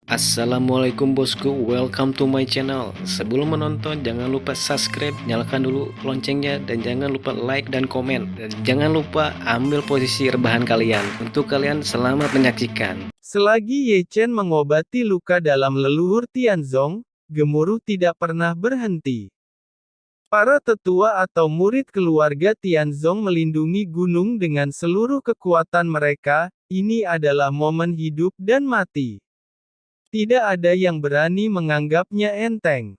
Assalamualaikum bosku, welcome to my channel. Sebelum menonton, jangan lupa subscribe, nyalakan dulu loncengnya, dan jangan lupa like dan komen. Dan jangan lupa ambil posisi rebahan kalian. Untuk kalian, selamat menyaksikan. Selagi Ye Chen mengobati luka dalam leluhur Tianzong, gemuruh tidak pernah berhenti. Para tetua atau murid keluarga Tianzong melindungi gunung dengan seluruh kekuatan mereka. Ini adalah momen hidup dan mati. Tidak ada yang berani menganggapnya enteng.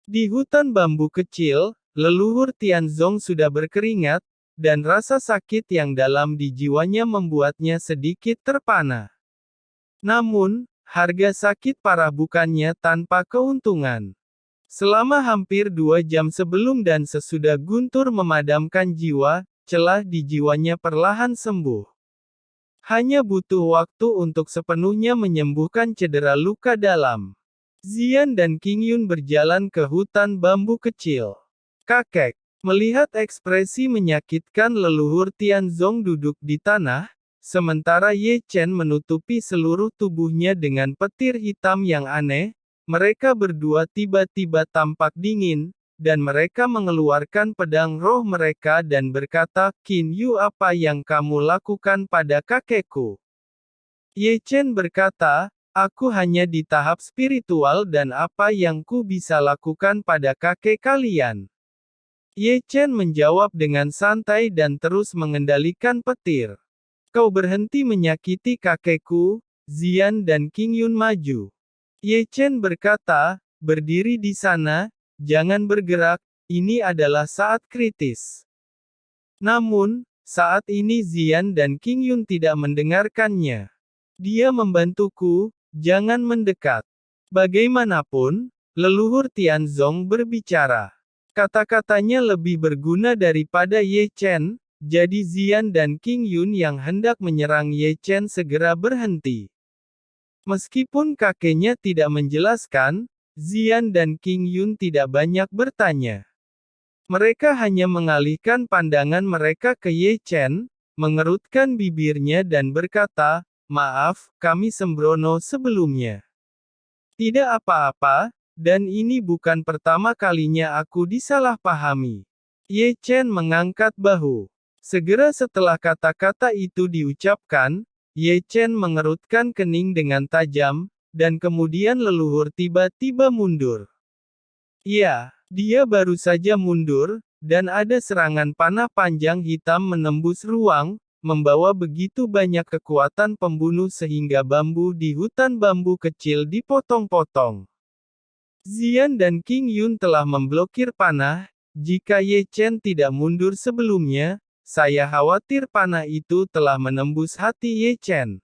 Di hutan bambu kecil, leluhur Tianzong sudah berkeringat, dan rasa sakit yang dalam di jiwanya membuatnya sedikit terpana. Namun, harga sakit parah bukannya tanpa keuntungan. Selama hampir 2 jam sebelum dan sesudah Guntur memadamkan jiwa, celah di jiwanya perlahan sembuh. Hanya butuh waktu untuk sepenuhnya menyembuhkan cedera luka dalam. Zian dan Qingyun berjalan ke hutan bambu kecil. Kakek, melihat ekspresi menyakitkan leluhur Tianzong duduk di tanah, sementara Ye Chen menutupi seluruh tubuhnya dengan petir hitam yang aneh, mereka berdua tiba-tiba tampak dingin, dan mereka mengeluarkan pedang roh mereka dan berkata, "Qin Yu, apa yang kamu lakukan pada kakekku?" Ye Chen berkata, "Aku hanya di tahap spiritual dan apa yang ku bisa lakukan pada kakek kalian?" Ye Chen menjawab dengan santai dan terus mengendalikan petir. "Kau berhenti menyakiti kakekku." Zian dan Qingyun maju. Ye Chen berkata, "Berdiri di sana, jangan bergerak, ini adalah saat kritis." Namun, saat ini Zian dan Qingyun tidak mendengarkannya. "Dia membantuku, jangan mendekat." Bagaimanapun, leluhur Tianzong berbicara. Kata-katanya lebih berguna daripada Ye Chen, jadi Zian dan Qingyun yang hendak menyerang Ye Chen segera berhenti. Meskipun kakeknya tidak menjelaskan, Zian dan Qingyun tidak banyak bertanya. Mereka hanya mengalihkan pandangan mereka ke Ye Chen, mengerutkan bibirnya dan berkata, "Maaf, kami sembrono sebelumnya." "Tidak apa-apa, dan ini bukan pertama kalinya aku disalahpahami." Ye Chen mengangkat bahu. Segera setelah kata-kata itu diucapkan, Ye Chen mengerutkan kening dengan tajam, dan kemudian leluhur tiba-tiba mundur. Ya, dia baru saja mundur, dan ada serangan panah panjang hitam menembus ruang, membawa begitu banyak kekuatan pembunuh sehingga bambu di hutan bambu kecil dipotong-potong. Zian dan Qingyun telah memblokir panah. Jika Ye Chen tidak mundur sebelumnya, saya khawatir panah itu telah menembus hati Ye Chen.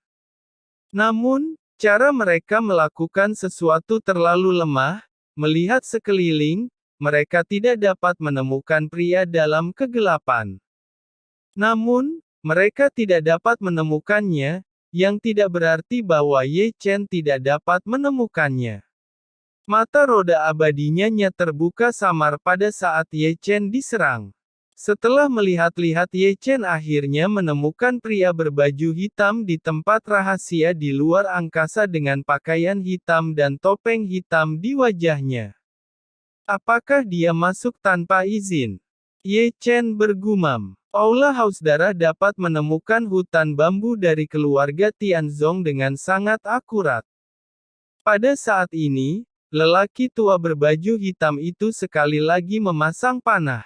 Namun, cara mereka melakukan sesuatu terlalu lemah. Melihat sekeliling, mereka tidak dapat menemukan pria dalam kegelapan. Namun, mereka tidak dapat menemukannya, yang tidak berarti bahwa Ye Chen tidak dapat menemukannya. Mata roda abadinya terbuka samar pada saat Ye Chen diserang. Setelah melihat-lihat, Ye Chen akhirnya menemukan pria berbaju hitam di tempat rahasia di luar angkasa dengan pakaian hitam dan topeng hitam di wajahnya. Apakah dia masuk tanpa izin? Ye Chen bergumam. Aula Haus Darah dapat menemukan hutan bambu dari keluarga Tianzong dengan sangat akurat. Pada saat ini, lelaki tua berbaju hitam itu sekali lagi memasang panah.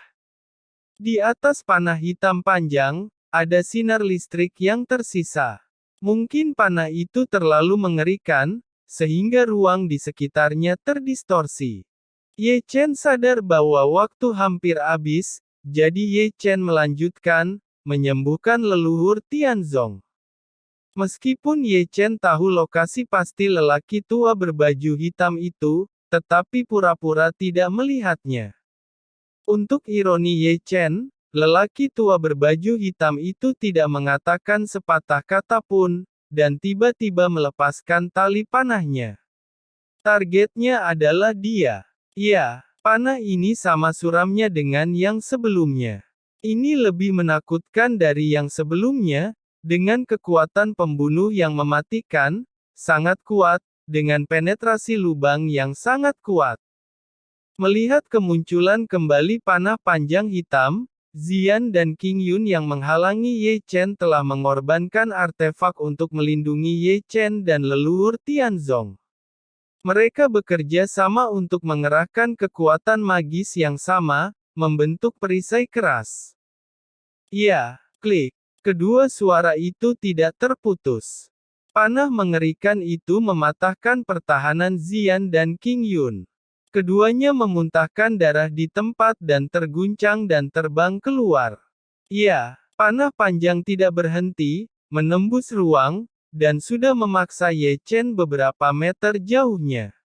Di atas panah hitam panjang, ada sinar listrik yang tersisa. Mungkin panah itu terlalu mengerikan, sehingga ruang di sekitarnya terdistorsi. Ye Chen sadar bahwa waktu hampir habis, jadi Ye Chen melanjutkan, menyembuhkan leluhur Tianzong. Meskipun Ye Chen tahu lokasi pasti lelaki tua berbaju hitam itu, tetapi pura-pura tidak melihatnya. Untuk ironi Ye Chen, lelaki tua berbaju hitam itu tidak mengatakan sepatah kata pun, dan tiba-tiba melepaskan tali panahnya. Targetnya adalah dia. Ya, panah ini sama suramnya dengan yang sebelumnya. Ini lebih menakutkan dari yang sebelumnya, dengan kekuatan pembunuh yang mematikan, sangat kuat, dengan penetrasi lubang yang sangat kuat. Melihat kemunculan kembali panah panjang hitam, Xian dan Qing Yun yang menghalangi Ye Chen telah mengorbankan artefak untuk melindungi Ye Chen dan leluhur Tianzong. Mereka bekerja sama untuk mengerahkan kekuatan magis yang sama, membentuk perisai keras. Ya, klik. Kedua suara itu tidak terputus. Panah mengerikan itu mematahkan pertahanan Xian dan Qing Yun. Keduanya memuntahkan darah di tempat dan terguncang dan terbang keluar. Ya, panah panjang tidak berhenti, menembus ruang, dan sudah memaksa Ye Chen beberapa meter jauhnya.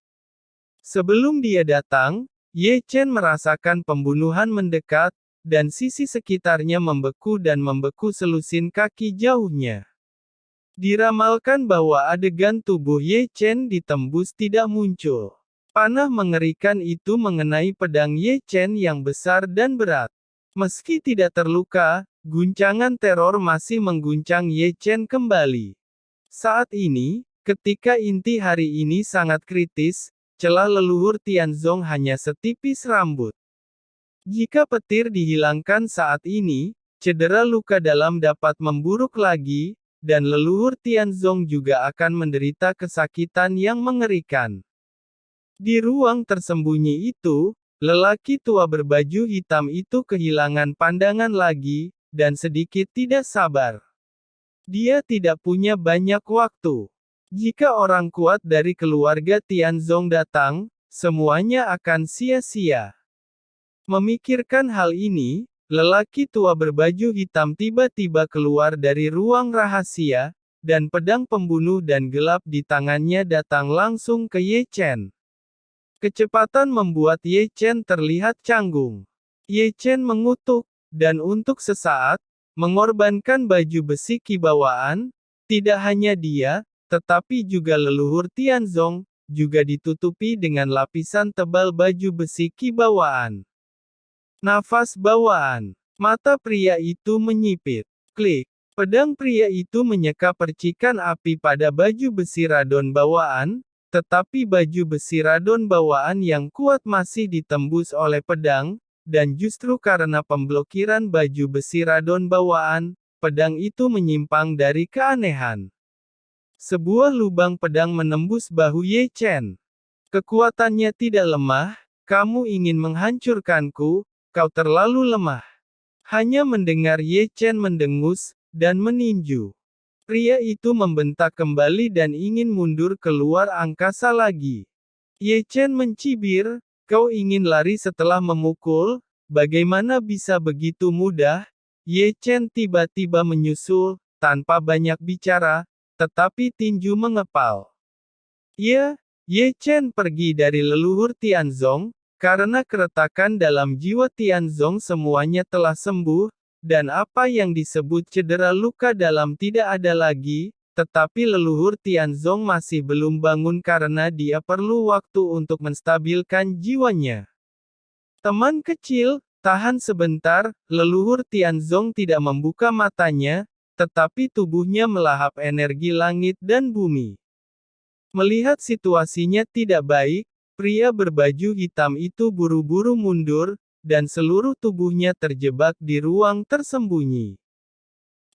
Sebelum dia datang, Ye Chen merasakan pembunuhan mendekat, dan sisi sekitarnya membeku dan membeku selusin kaki jauhnya. Diramalkan bahwa adegan tubuh Ye Chen ditembus tidak muncul. Panah mengerikan itu mengenai pedang Ye Chen yang besar dan berat. Meski tidak terluka, guncangan teror masih mengguncang Ye Chen kembali. Saat ini, ketika inti hari ini sangat kritis, celah leluhur Tianzong hanya setipis rambut. Jika petir dihilangkan saat ini, cedera luka dalam dapat memburuk lagi, dan leluhur Tianzong juga akan menderita kesakitan yang mengerikan. Di ruang tersembunyi itu, lelaki tua berbaju hitam itu kehilangan pandangan lagi, dan sedikit tidak sabar. Dia tidak punya banyak waktu. Jika orang kuat dari keluarga Tianzong datang, semuanya akan sia-sia. Memikirkan hal ini, lelaki tua berbaju hitam tiba-tiba keluar dari ruang rahasia, dan pedang pembunuh dan gelap di tangannya datang langsung ke Ye Chen. Kecepatan membuat Ye Chen terlihat canggung. Ye Chen mengutuk, dan untuk sesaat, mengorbankan baju besi kibawaan, tidak hanya dia, tetapi juga leluhur Tianzong, juga ditutupi dengan lapisan tebal baju besi kibawaan. Nafas bawaan. Mata pria itu menyipit. Klik. Pedang pria itu menyeka percikan api pada baju besi radon bawaan, tetapi baju besi radon bawaan yang kuat masih ditembus oleh pedang, dan justru karena pemblokiran baju besi radon bawaan, pedang itu menyimpang dari keanehan. Sebuah lubang pedang menembus bahu Ye Chen. Kekuatannya tidak lemah, kamu ingin menghancurkanku, kau terlalu lemah. Hanya mendengar Ye Chen mendengus, dan meninju. Pria itu membentak kembali dan ingin mundur keluar angkasa lagi. Ye Chen mencibir, kau ingin lari setelah memukul? Bagaimana bisa begitu mudah? Ye Chen tiba-tiba menyusul, tanpa banyak bicara, tetapi tinju mengepal. Ya, Ye Chen pergi dari leluhur Tianzong, karena keretakan dalam jiwa Tianzong semuanya telah sembuh, dan apa yang disebut cedera luka dalam tidak ada lagi, tetapi leluhur Tianzong masih belum bangun karena dia perlu waktu untuk menstabilkan jiwanya. Teman kecil, tahan sebentar, leluhur Tianzong tidak membuka matanya, tetapi tubuhnya melahap energi langit dan bumi. Melihat situasinya tidak baik, pria berbaju hitam itu buru-buru mundur, dan seluruh tubuhnya terjebak di ruang tersembunyi.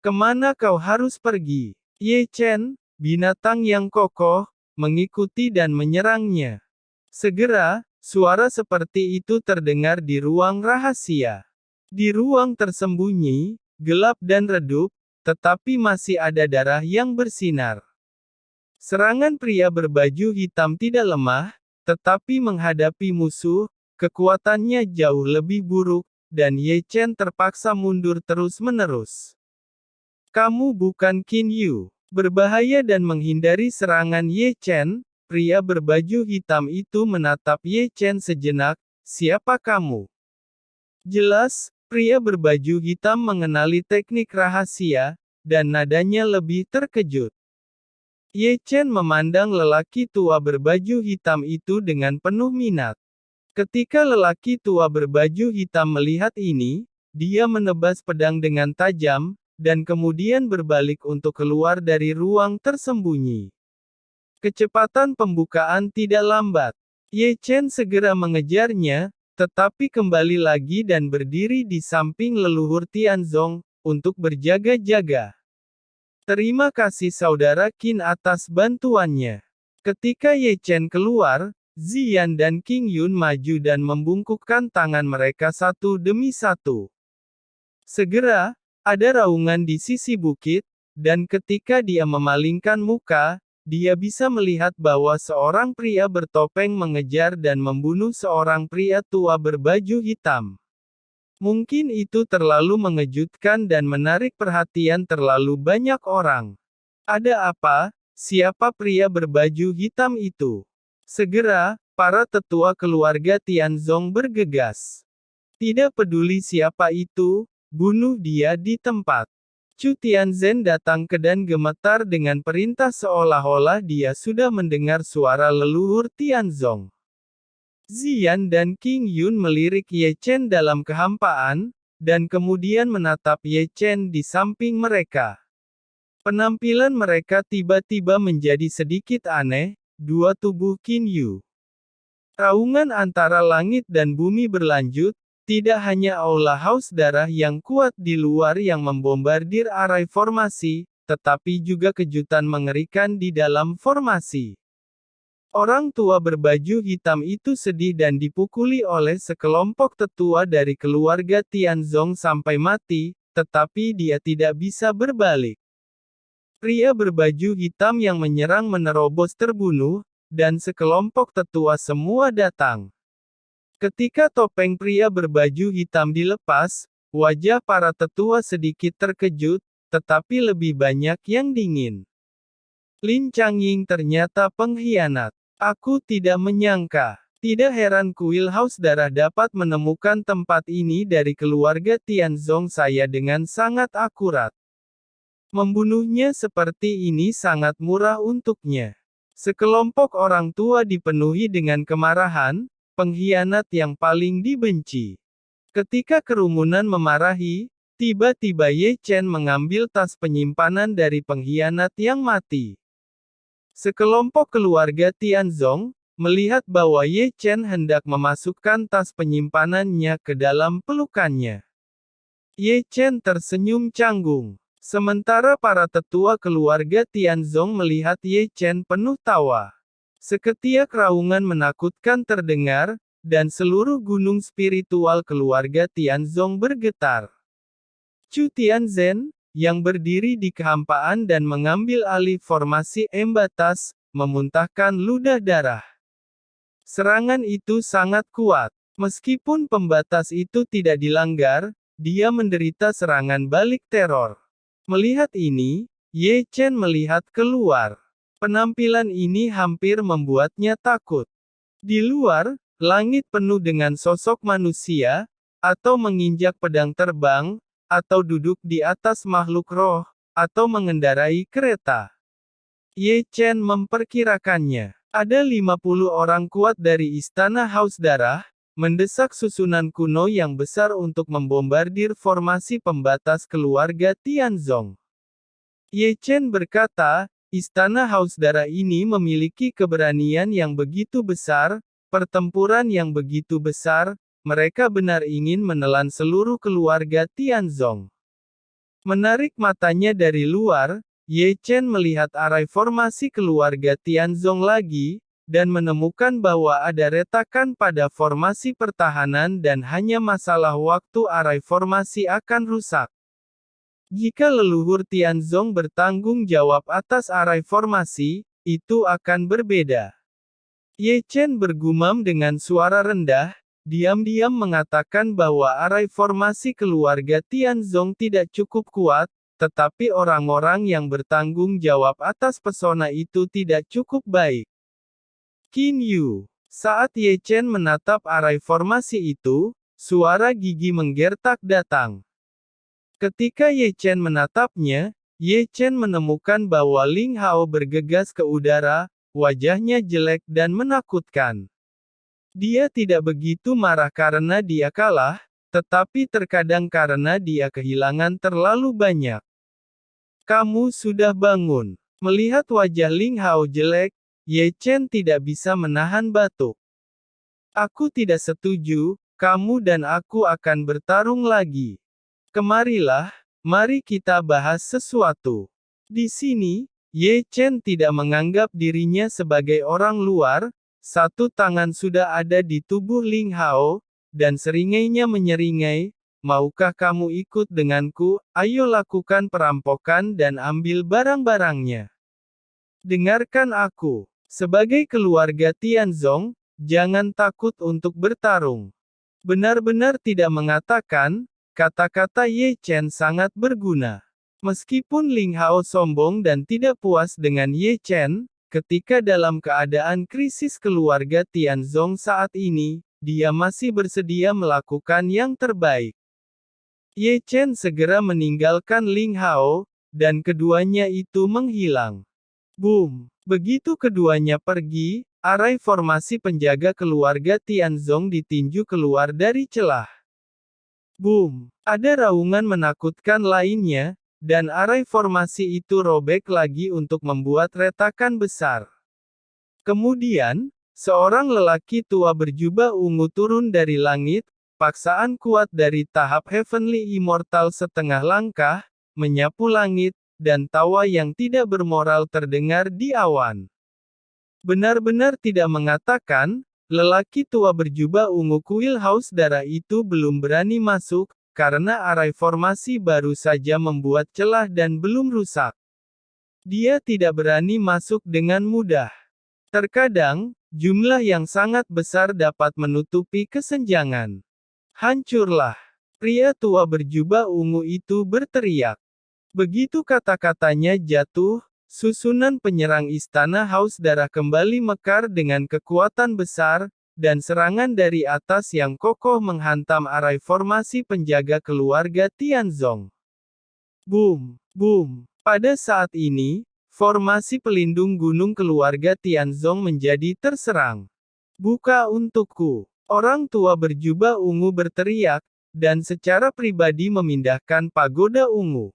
Kemana kau harus pergi? Ye Chen, binatang yang kokoh, mengikuti dan menyerangnya. Segera, suara seperti itu terdengar di ruang rahasia. Di ruang tersembunyi, gelap dan redup, tetapi masih ada darah yang bersinar. Serangan pria berbaju hitam tidak lemah, tetapi menghadapi musuh, kekuatannya jauh lebih buruk, dan Ye Chen terpaksa mundur terus-menerus. Kamu bukan Qin Yu. Berbahaya dan menghindari serangan Ye Chen, pria berbaju hitam itu menatap Ye Chen sejenak, siapa kamu? Jelas, pria berbaju hitam mengenali teknik rahasia, dan nadanya lebih terkejut. Ye Chen memandang lelaki tua berbaju hitam itu dengan penuh minat. Ketika lelaki tua berbaju hitam melihat ini, dia menebas pedang dengan tajam, dan kemudian berbalik untuk keluar dari ruang tersembunyi. Kecepatan pembukaan tidak lambat. Ye Chen segera mengejarnya, tetapi kembali lagi dan berdiri di samping leluhur Tianzong, untuk berjaga-jaga. Terima kasih saudara Qin atas bantuannya. Ketika Ye Chen keluar, Ziyan dan King Yun maju dan membungkukkan tangan mereka satu demi satu. Segera, ada raungan di sisi bukit, dan ketika dia memalingkan muka, dia bisa melihat bahwa seorang pria bertopeng mengejar dan membunuh seorang pria tua berbaju hitam. Mungkin itu terlalu mengejutkan dan menarik perhatian terlalu banyak orang. Ada apa? Siapa pria berbaju hitam itu? Segera, para tetua keluarga Tianzong bergegas. Tidak peduli siapa itu, bunuh dia di tempat. Chu Tianzhen datang ke dan gemetar dengan perintah seolah-olah dia sudah mendengar suara leluhur Tianzong. Ziyan dan King Yun melirik Ye Chen dalam kehampaan, dan kemudian menatap Ye Chen di samping mereka. Penampilan mereka tiba-tiba menjadi sedikit aneh, dua tubuh Qin Yu. Raungan antara langit dan bumi berlanjut. Tidak hanya aula haus darah yang kuat di luar yang membombardir arai formasi, tetapi juga kejutan mengerikan di dalam formasi. Orang tua berbaju hitam itu sedih dan dipukuli oleh sekelompok tetua dari keluarga Tianzong sampai mati, tetapi dia tidak bisa berbalik. Pria berbaju hitam yang menyerang menerobos terbunuh, dan sekelompok tetua semua datang. Ketika topeng pria berbaju hitam dilepas, wajah para tetua sedikit terkejut, tetapi lebih banyak yang dingin. Lin Changying ternyata pengkhianat. Aku tidak menyangka. Tidak heran kuil haus darah dapat menemukan tempat ini dari keluarga Tianzong saya dengan sangat akurat. Membunuhnya seperti ini sangat murah untuknya. Sekelompok orang tua dipenuhi dengan kemarahan, pengkhianat yang paling dibenci. Ketika kerumunan memarahi, tiba-tiba Ye Chen mengambil tas penyimpanan dari pengkhianat yang mati. Sekelompok keluarga Tianzong, melihat bahwa Ye Chen hendak memasukkan tas penyimpanannya ke dalam pelukannya. Ye Chen tersenyum canggung. Sementara para tetua keluarga Tianzong melihat Ye Chen penuh tawa. Seketiak raungan menakutkan terdengar, dan seluruh gunung spiritual keluarga Tianzong bergetar. Chu Tianzhen, yang berdiri di kehampaan dan mengambil alih formasi embatas, memuntahkan ludah darah. Serangan itu sangat kuat. Meskipun pembatas itu tidak dilanggar, dia menderita serangan balik teror. Melihat ini, Ye Chen melihat keluar. Penampilan ini hampir membuatnya takut. Di luar, langit penuh dengan sosok manusia, atau menginjak pedang terbang, atau duduk di atas makhluk roh, atau mengendarai kereta. Ye Chen memperkirakannya. Ada 50 orang kuat dari Istana Haus Darah, mendesak susunan kuno yang besar untuk membombardir formasi pembatas keluarga Tianzong. Ye Chen berkata, Istana Haus Darah ini memiliki keberanian yang begitu besar, pertempuran yang begitu besar, mereka benar ingin menelan seluruh keluarga Tianzong. Menarik matanya dari luar, Ye Chen melihat arai formasi keluarga Tianzong lagi, dan menemukan bahwa ada retakan pada formasi pertahanan dan hanya masalah waktu arai formasi akan rusak. Jika leluhur Tianzong bertanggung jawab atas arai formasi, itu akan berbeda. Ye Chen bergumam dengan suara rendah, diam-diam mengatakan bahwa arai formasi keluarga Tianzong tidak cukup kuat, tetapi orang-orang yang bertanggung jawab atas pesona itu tidak cukup baik. Qin Yu. Saat Ye Chen menatap arai formasi itu, suara gigi menggertak datang. Ketika Ye Chen menatapnya, Ye Chen menemukan bahwa Ling Hao bergegas ke udara, wajahnya jelek dan menakutkan. Dia tidak begitu marah karena dia kalah, tetapi terkadang karena dia kehilangan terlalu banyak. Kamu sudah bangun. Melihat wajah Ling Hao jelek, Ye Chen tidak bisa menahan batuk. Aku tidak setuju, kamu dan aku akan bertarung lagi. Kemarilah, mari kita bahas sesuatu. Di sini, Ye Chen tidak menganggap dirinya sebagai orang luar, satu tangan sudah ada di tubuh Ling Hao, dan seringainya menyeringai, maukah kamu ikut denganku, ayo lakukan perampokan dan ambil barang-barangnya. Dengarkan aku. Sebagai keluarga Tianzong, jangan takut untuk bertarung. Benar-benar tidak mengatakan, kata-kata Ye Chen sangat berguna. Meskipun Ling Hao sombong dan tidak puas dengan Ye Chen, ketika dalam keadaan krisis keluarga Tianzong saat ini, dia masih bersedia melakukan yang terbaik. Ye Chen segera meninggalkan Ling Hao, dan keduanya itu menghilang. Boom! Begitu keduanya pergi, arai formasi penjaga keluarga Tianzong ditinju keluar dari celah. Boom! Ada raungan menakutkan lainnya, dan arai formasi itu robek lagi untuk membuat retakan besar. Kemudian, seorang lelaki tua berjubah ungu turun dari langit, paksaan kuat dari tahap Heavenly Immortal setengah langkah, menyapu langit, dan tawa yang tidak bermoral terdengar di awan. Benar-benar tidak mengatakan, lelaki tua berjubah ungu kuil haus darah itu belum berani masuk, karena arai formasi baru saja membuat celah dan belum rusak. Dia tidak berani masuk dengan mudah. Terkadang, jumlah yang sangat besar dapat menutupi kesenjangan. Hancurlah! Pria tua berjubah ungu itu berteriak. Begitu kata-katanya jatuh, susunan penyerang istana haus darah kembali mekar dengan kekuatan besar, dan serangan dari atas yang kokoh menghantam arai formasi penjaga keluarga Tianzong. Boom! Boom! Pada saat ini, formasi pelindung gunung keluarga Tianzong menjadi terserang. Buka untukku! Orang tua berjubah ungu berteriak, dan secara pribadi memindahkan pagoda ungu.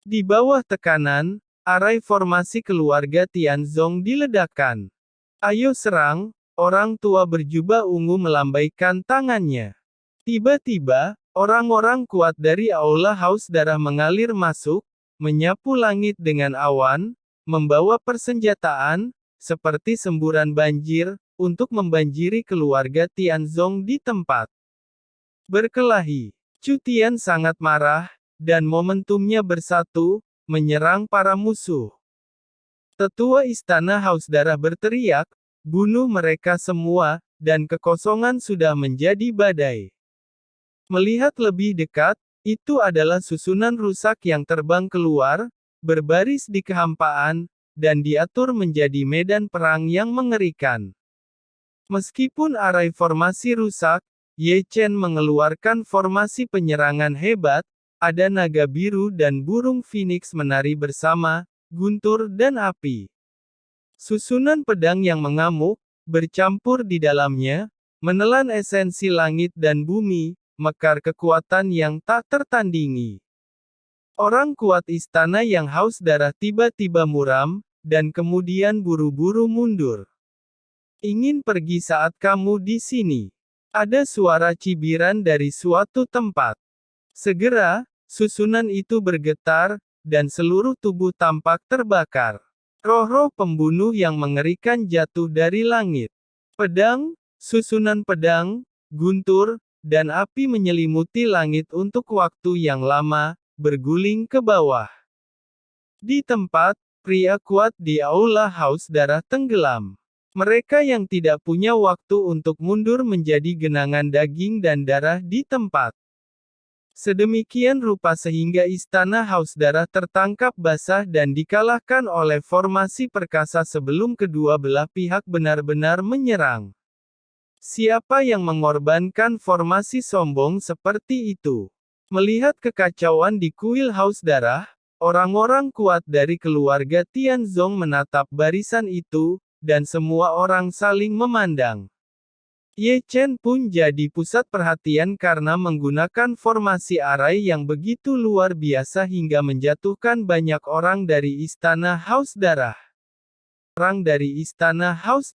Di bawah tekanan, arai formasi keluarga Tianzong diledakkan. Ayo serang, orang tua berjubah ungu melambaikan tangannya. Tiba-tiba, orang-orang kuat dari Aula Haus Darah mengalir masuk, menyapu langit dengan awan, membawa persenjataan, seperti semburan banjir, untuk membanjiri keluarga Tianzong di tempat. Berkelahi. Chu Tian sangat marah, dan momentumnya bersatu, menyerang para musuh. Tetua Istana Haus Darah berteriak, bunuh mereka semua, dan kekosongan sudah menjadi badai. Melihat lebih dekat, itu adalah susunan rusak yang terbang keluar, berbaris di kehampaan, dan diatur menjadi medan perang yang mengerikan. Meskipun arai formasi rusak, Ye Chen mengeluarkan formasi penyerangan hebat, ada naga biru dan burung phoenix menari bersama, guntur dan api. Susunan pedang yang mengamuk, bercampur di dalamnya, menelan esensi langit dan bumi, mekar kekuatan yang tak tertandingi. Orang kuat istana yang haus darah tiba-tiba muram, dan kemudian buru-buru mundur. Ingin pergi saat kamu di sini. Ada suara cibiran dari suatu tempat. Segera, susunan itu bergetar, dan seluruh tubuh tampak terbakar. Roh-roh pembunuh yang mengerikan jatuh dari langit. Pedang, susunan pedang, guntur, dan api menyelimuti langit untuk waktu yang lama, berguling ke bawah. Di tempat, pria kuat di Aula Haus Darah tenggelam. Mereka yang tidak punya waktu untuk mundur menjadi genangan daging dan darah di tempat. Sedemikian rupa sehingga istana Haus Darah tertangkap basah dan dikalahkan oleh formasi perkasa sebelum kedua belah pihak benar-benar menyerang. Siapa yang mengorbankan formasi sombong seperti itu? Melihat kekacauan di kuil Haus Darah, orang-orang kuat dari keluarga Tianzong menatap barisan itu, dan semua orang saling memandang. Ye Chen pun jadi pusat perhatian karena menggunakan formasi arai yang begitu luar biasa hingga menjatuhkan banyak orang dari istana Haus Darah. Perang dari Istana House